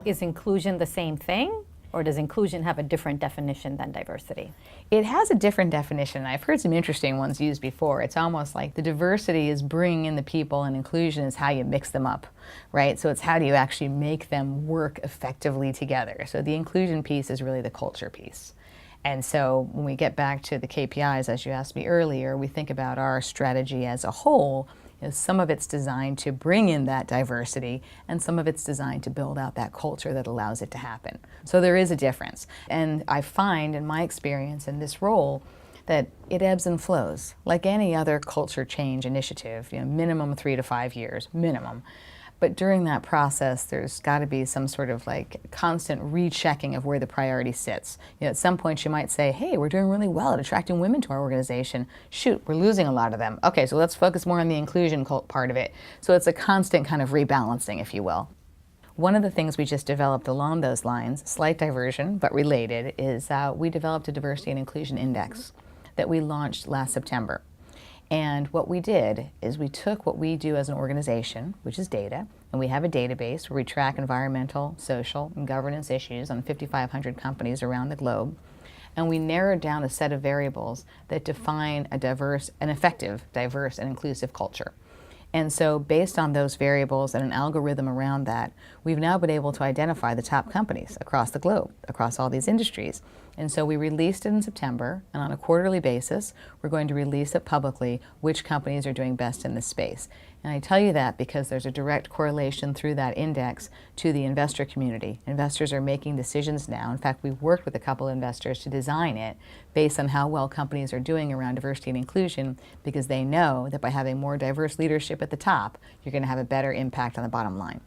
Is inclusion the same thing, or does inclusion have a different definition than diversity? It has a different definition. I've heard some interesting ones used before. It's almost like the diversity is bringing in the people and inclusion is how you mix them up, right? So it's how do you actually make them work effectively together. So the inclusion piece is really the culture piece. And so when we get back to the KPIs, as you asked me earlier, we think about our strategy as a whole. Some of it's designed to bring in that diversity, and some of it's designed to build out that culture that allows it to happen. So there is a difference. And I find in my experience in this role that it ebbs and flows. Like any other culture change initiative, minimum 3 to 5 years, minimum. But during that process, there's got to be some sort of like constant rechecking of where the priority sits. At some point you might say, hey, we're doing really well at attracting women to our organization. Shoot, we're losing a lot of them. Okay, so let's focus more on the inclusion part of it. So it's a constant kind of rebalancing, if you will. One of the things we just developed along those lines, slight diversion, but related, is we developed a diversity and inclusion index that we launched last September. And what we did is we took what we do as an organization, which is data, and we have a database where we track environmental, social, and governance issues on 5,500 companies around the globe. And we narrowed down a set of variables that define an effective, diverse, and inclusive culture. And so based on those variables and an algorithm around that, we've now been able to identify the top companies across the globe, across all these industries. And so we released it in September, and on a quarterly basis, we're going to release it publicly which companies are doing best in this space. And I tell you that because there's a direct correlation through that index to the investor community. Investors are making decisions now. In fact, we've worked with a couple of investors to design it based on how well companies are doing around diversity and inclusion, because they know that by having more diverse leadership at the top, you're going to have a better impact on the bottom line.